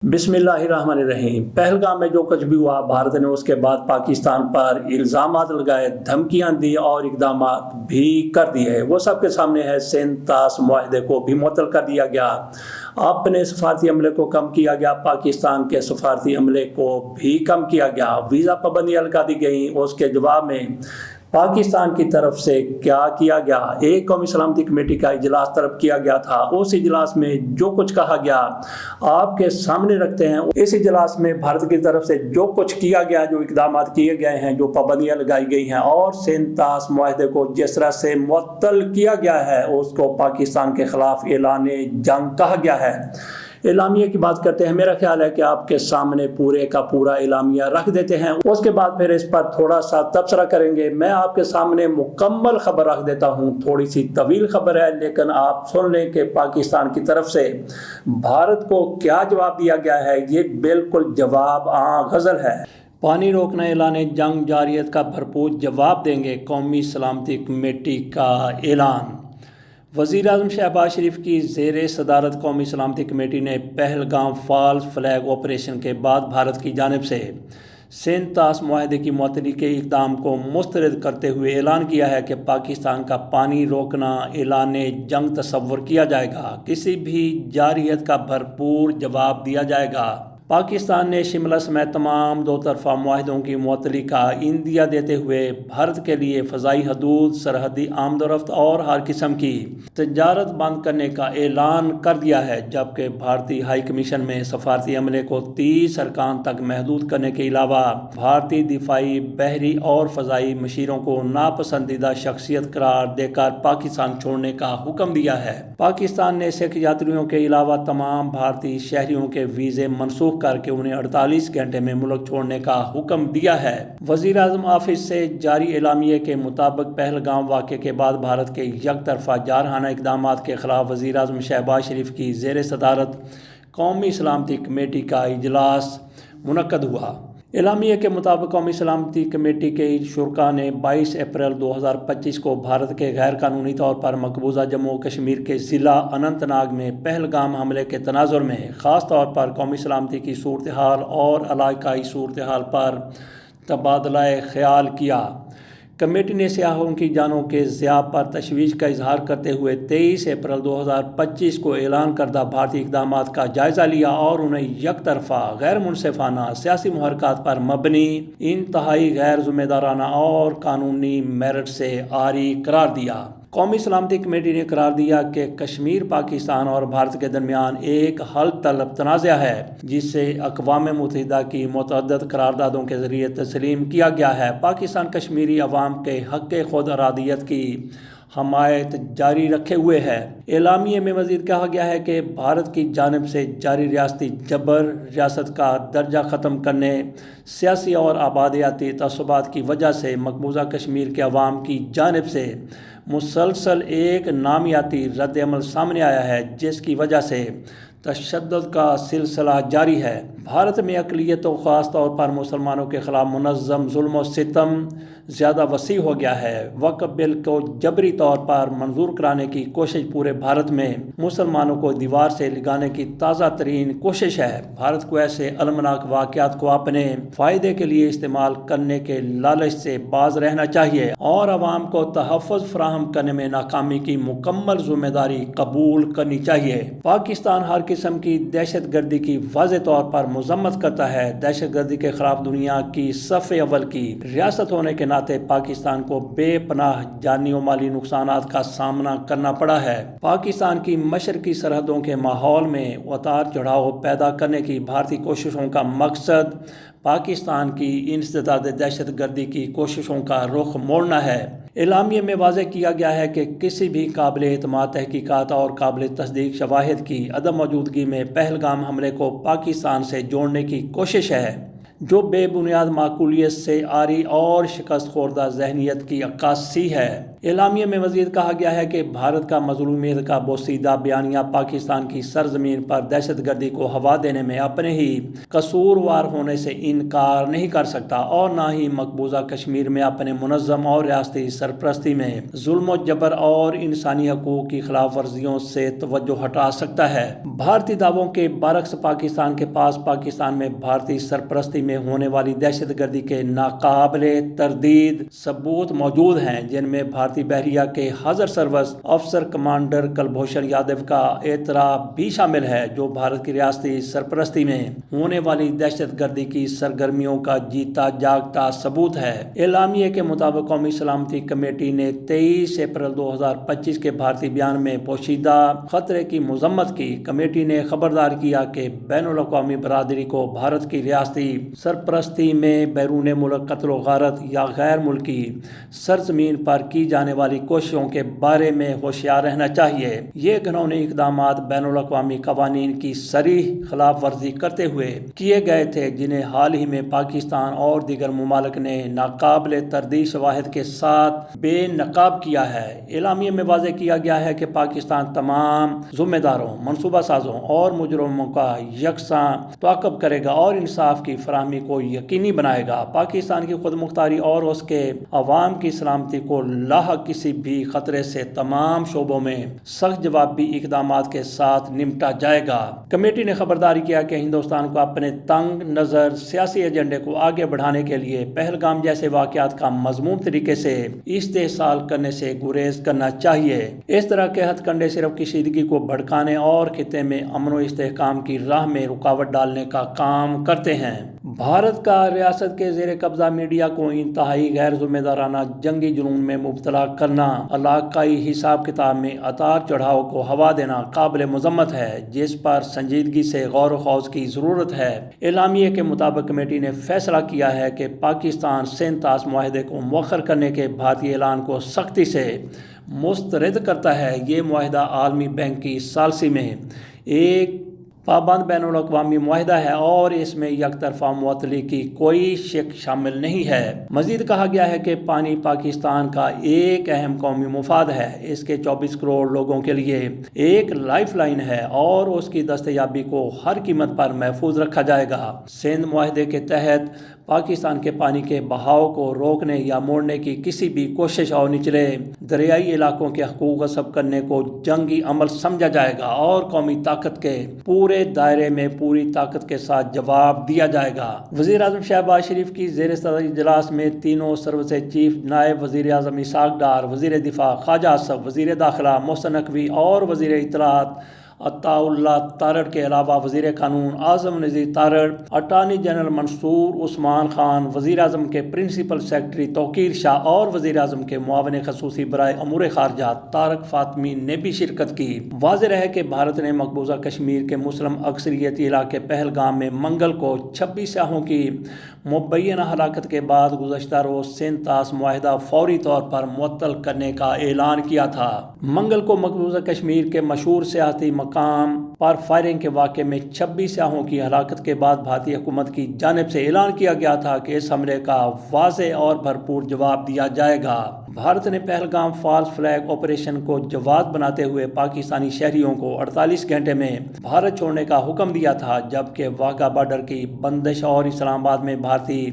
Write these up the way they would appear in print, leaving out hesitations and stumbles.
بسم اللہ الرحمن الرحیم۔ پہلگام میں جو کچھ بھی ہوا، بھارت نے اس کے بعد پاکستان پر الزامات لگائے، دھمکیاں دی اور اقدامات بھی کر دیے۔ وہ سب کے سامنے ہے۔ سندھ طاس معاہدے کو بھی معطل کر دیا گیا، اپنے سفارتی عملے کو کم کیا گیا، پاکستان کے سفارتی عملے کو بھی کم کیا گیا، ویزا پابندیاں لگا دی گئیں۔ اس کے جواب میں پاکستان کی طرف سے کیا کیا گیا؟ ایک قومی سلامتی کمیٹی کا اجلاس طلب کیا گیا تھا۔ اس اجلاس میں جو کچھ کہا گیا آپ کے سامنے رکھتے ہیں۔ اس اجلاس میں بھارت کی طرف سے جو کچھ کیا گیا، جو اقدامات کیے گئے ہیں، جو پابندیاں لگائی گئی ہیں اور سندھ طاس معاہدے کو جس طرح سے معطل کیا گیا ہے، اس کو پاکستان کے خلاف اعلان جنگ کہا گیا ہے۔ اعلامیہ کی بات کرتے ہیں۔ میرا خیال ہے کہ آپ کے سامنے پورے کا پورا اعلامیہ رکھ دیتے ہیں، اس کے بعد پھر اس پر تھوڑا سا تبصرہ کریں گے۔ میں آپ کے سامنے مکمل خبر رکھ دیتا ہوں، تھوڑی سی طویل خبر ہے، لیکن آپ سن لیں کہ پاکستان کی طرف سے بھارت کو کیا جواب دیا گیا ہے۔ یہ بالکل جواب غزل ہے۔ پانی روکنا اعلان جنگ جارحیت کا بھرپور جواب دیں گے، قومی سلامتی کمیٹی کا اعلان۔ وزیر اعظم شہباز شریف کی زیر صدارت قومی سلامتی کمیٹی نے پہلگام فالس فلیگ آپریشن کے بعد بھارت کی جانب سے سندھ طاس معاہدے کی معطلی کے اقدام کو مسترد کرتے ہوئے اعلان کیا ہے کہ پاکستان کا پانی روکنا اعلان جنگ تصور کیا جائے گا، کسی بھی جارحیت کا بھرپور جواب دیا جائے گا۔ پاکستان نے شملہ سمیت تمام دو طرفہ معاہدوں کی معطلی کا عندیہ دیتے ہوئے بھارت کے لیے فضائی حدود، سرحدی آمد و رفت اور ہر قسم کی تجارت بند کرنے کا اعلان کر دیا ہے، جبکہ بھارتی ہائی کمیشن میں سفارتی عملے کو 30 ارکان تک محدود کرنے کے علاوہ بھارتی دفاعی، بحری اور فضائی مشیروں کو ناپسندیدہ شخصیت قرار دے کر پاکستان چھوڑنے کا حکم دیا ہے۔ پاکستان نے سکھ یاتریوں کے علاوہ تمام بھارتی شہریوں کے ویزے منسوخ کر کے انہیں 48 گھنٹے میں ملک چھوڑنے کا حکم دیا ہے۔ وزیر اعظم آفس سے جاری اعلامیے کے مطابق پہلگام واقعے کے بعد بھارت کے یک طرفہ جارحانہ اقدامات کے خلاف وزیر اعظم شہباز شریف کی زیر صدارت قومی سلامتی کمیٹی کا اجلاس منعقد ہوا۔ اعلامیے کے مطابق قومی سلامتی کمیٹی کے شرکاء نے 22 اپریل 2025 کو بھارت کے غیر قانونی طور پر مقبوضہ جموں و کشمیر کے ضلع اننت ناگ میں پہلگام حملے کے تناظر میں خاص طور پر قومی سلامتی کی صورتحال اور علاقائی صورتحال پر تبادلہ خیال کیا۔ کمیٹی نے سیاحوں کی جانوں کے ضیاع پر تشویش کا اظہار کرتے ہوئے 23 اپریل 2025 کو اعلان کردہ بھارتی اقدامات کا جائزہ لیا اور انہیں یک طرفہ، غیر منصفانہ سیاسی محرکات پر مبنی، انتہائی غیر ذمہ دارانہ اور قانونی میرٹ سے عاری قرار دیا۔ قومی سلامتی کمیٹی نے قرار دیا کہ کشمیر پاکستان اور بھارت کے درمیان ایک حل طلب تنازع ہے، جسے اقوام متحدہ کی متعدد قراردادوں کے ذریعے تسلیم کیا گیا ہے۔ پاکستان کشمیری عوام کے حق خود ارادیت کی حمایت جاری رکھے ہوئے ہے۔ اعلامیے میں مزید کہا گیا ہے کہ بھارت کی جانب سے جاری ریاستی جبر، ریاست کا درجہ ختم کرنے، سیاسی اور آبادیاتی تعصبات کی وجہ سے مقبوضہ کشمیر کے عوام کی جانب سے مسلسل ایک نامیاتی رد عمل سامنے آیا ہے، جس کی وجہ سے تشدد کا سلسلہ جاری ہے۔ بھارت میں اقلیتوں، خاص طور پر مسلمانوں کے خلاف منظم ظلم و ستم زیادہ وسیع ہو گیا ہے۔ وقف بل کو جبری طور پر منظور کرانے کی کوشش پورے بھارت میں مسلمانوں کو دیوار سے لگانے کی تازہ ترین کوشش ہے۔ بھارت کو ایسے المناک واقعات کو اپنے فائدے کے لیے استعمال کرنے کے لالچ سے باز رہنا چاہیے اور عوام کو تحفظ فراہم کرنے میں ناکامی کی مکمل ذمہ داری قبول کرنی چاہیے۔ پاکستان ہر قسم کی دہشت گردی کی واضح طور پر مذمت کرتا ہے۔ دہشت گردی کے خلاف دنیا کی صف اول کی ریاست ہونے کے ناطے پاکستان کو بے پناہ جانی و مالی نقصانات کا سامنا کرنا پڑا ہے۔ پاکستان کی مشرقی سرحدوں کے ماحول میں اتار چڑھاؤ پیدا کرنے کی بھارتی کوششوں کا مقصد پاکستان کی انسداد دہشت گردی کی کوششوں کا رخ موڑنا ہے۔ اعلامیے میں واضح کیا گیا ہے کہ کسی بھی قابل اعتماد تحقیقات اور قابل تصدیق شواہد کی عدم موجودگی میں پہلگام حملے کو پاکستان سے جوڑنے کی کوشش ہے، جو بے بنیاد معقولیت سے عاری اور شکست خوردہ ذہنیت کی عکاسی ہے۔ اعلامیے میں مزید کہا گیا ہے کہ بھارت کا مظلومیت کا بوسیدہ بیانیہ پاکستان کی سرزمین پر دہشت گردی کو ہوا دینے میں اپنے ہی قصوروار ہونے سے انکار نہیں کر سکتا اور نہ ہی مقبوضہ کشمیر میں اپنے منظم اور ریاستی سرپرستی میں ظلم و جبر اور انسانی حقوق کی خلاف ورزیوں سے توجہ ہٹا سکتا ہے۔ بھارتی دعووں کے برعکس پاکستان کے پاس پاکستان میں بھارتی سرپرستی میں ہونے والی دہشت گردی کے ناقابل تردید ثبوت موجود ہیں، جن میں بھارتی بحریہ کے حضر سروس افسر کمانڈر کلبھوشن یادو کا اعتراف بھی شامل ہے، جو بھارت کی ریاستی سرپرستی میں ہونے والی دہشت گردی کی سرگرمیوں کا جیتا جاگتا ثبوت ہے۔ اعلامیے کے مطابق قومی سلامتی کمیٹی نے 23 اپریل 2025 کے بھارتی بیان میں پوشیدہ خطرے کی مذمت کی۔ کمیٹی نے خبردار کیا کہ بین الاقوامی برادری کو بھارت کی ریاستی سرپرستی میں بیرون ملک قتل و غارت یا غیر ملکی سرزمین پر کی جانے والی کوششوں کے بارے میں ہوشیار رہنا چاہیے۔ یہ گھناؤنے اقدامات بین الاقوامی قوانین کی صریح خلاف ورزی کرتے ہوئے کیے گئے تھے، جنہیں حال ہی میں پاکستان اور دیگر ممالک نے ناقابل تردید شواہد کے ساتھ بے نقاب کیا ہے۔ اعلامیے میں واضح کیا گیا ہے کہ پاکستان تمام ذمہ داروں، منصوبہ سازوں اور مجرموں کا یکساں تعاقب کرے گا اور انصاف کی فراہمی کو یقینی بنائے گا۔ پاکستان کی خود مختاری اور اس کے عوام کی سلامتی کو لاحق کسی بھی خطرے سے تمام شعبوں میں سخت جوابی اقدامات کے ساتھ نمٹا جائے گا۔ کمیٹی نے خبرداری کیا کہ ہندوستان کو اپنے تنگ نظر سیاسی ایجنڈے کو آگے بڑھانے کے لیے پہلگام جیسے واقعات کا مضموم طریقے سے استحصال کرنے سے گریز کرنا چاہیے۔ اس طرح کے ہتھ کنڈے صرف کشیدگی کو بھڑکانے اور خطے میں امن و استحکام کی راہ میں رکاوٹ ڈالنے کا کام کرتے ہیں۔ بھارت کا ریاست کے زیر قبضہ میڈیا کو انتہائی غیر ذمہ دارانہ جنگی جنون میں مبتلا کرنا، علاقائی حساب کتاب میں اتار چڑھاؤ کو ہوا دینا قابل مذمت ہے، جس پر سنجیدگی سے غور و خوض کی ضرورت ہے۔ اعلامیے کے مطابق کمیٹی نے فیصلہ کیا ہے کہ پاکستان سندھ طاس معاہدے کو مؤخر کرنے کے بھارتی اعلان کو سختی سے مسترد کرتا ہے۔ یہ معاہدہ عالمی بینک کی ثالثی میں ایک پابند بین الاقوامی معاہدہ ہے اور اس میں یک طرفہ معطلی کی کوئی شق شامل نہیں ہے۔ مزید کہا گیا ہے کہ پانی پاکستان کا ایک اہم قومی مفاد ہے، اس کے 24 کروڑ لوگوں کے لیے ایک لائف لائن ہے اور اس کی دستیابی کو ہر قیمت پر محفوظ رکھا جائے گا۔ سندھ معاہدے کے تحت پاکستان کے پانی کے بہاؤ کو روکنے یا موڑنے کی کسی بھی کوشش اور نچلے دریائی علاقوں کے حقوق غصب کرنے کو جنگی عمل سمجھا جائے گا اور قومی طاقت کے پورے دائرے میں پوری طاقت کے ساتھ جواب دیا جائے گا۔ وزیر اعظم شہباز شریف کی زیر صدر اجلاس میں تینوں سروسز چیف، نائب وزیر اعظم اسحاق ڈار، وزیر دفاع خواجہ آصف، وزیر داخلہ محسن نقوی اور وزیر اطلاعات عطاء اللہ تارڑ کے علاوہ وزیر قانون اعظم نذیر تارڑ، اٹارنی جنرل منصور عثمان خان، وزیر اعظم کے پرنسپل سیکرٹری توقیر شاہ اور وزیر اعظم کے معاون خصوصی برائے امور خارجہ طارق فاطمی نے بھی شرکت کی۔ واضح رہے کہ بھارت نے مقبوضہ کشمیر کے مسلم اکثریتی علاقے پہلگام میں منگل کو 26 سیاحوں کی مبینہ ہلاکت کے بعد گزشتہ روز سندھ طاس معاہدہ فوری طور پر معطل کرنے کا اعلان کیا تھا۔ منگل کو مقبوضہ کشمیر کے مشہور سیاحتی مقام پر فائرنگ کے واقعے میں 26 سیاحوں کی ہلاکت کے بعد بھارتی حکومت کی جانب سے اعلان کیا گیا تھا کہ اس حملے کا واضح اور بھرپور جواب دیا جائے گا۔ بھارت نے پہلگام فالس فلیگ آپریشن کو جواز بناتے ہوئے پاکستانی شہریوں کو 48 گھنٹے میں بھارت چھوڑنے کا حکم دیا تھا، جبکہ واگا بارڈر کی بندش اور اسلام آباد میں بھارتی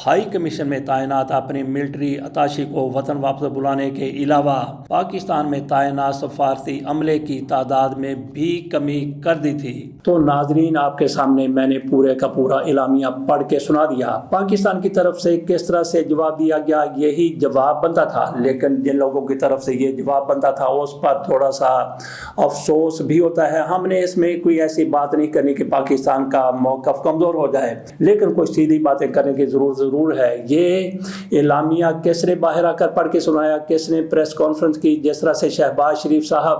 ہائی کمیشن میں تعینات اپنی ملٹری اتاشی کو وطن واپس بلانے کے علاوہ پاکستان میں تعینات سفارتی عملے کی تعداد میں بھی کمی کر دی تھی۔ تو ناظرین، آپ کے سامنے میں نے پورے کا پورا اعلامیہ پڑھ کے سنا دیا۔ پاکستان کی طرف سے کس طرح سے جواب دیا گیا، یہی جواب بنتا تھا، لیکن جن لوگوں کی طرف سے یہ جواب بنتا تھا اس پر تھوڑا سا افسوس بھی ہوتا ہے۔ ہم نے اس میں کوئی ایسی بات نہیں کرنی کہ پاکستان کا موقف کمزور ہو جائے، لیکن کچھ سیدھی باتیں کرنے کی ضرور ہے۔ یہ اعلامیہ کس نے باہر آ کر پڑھ کے سنایا، کس نے پریس کانفرنس کی، جس طرح سے شہباز شریف صاحب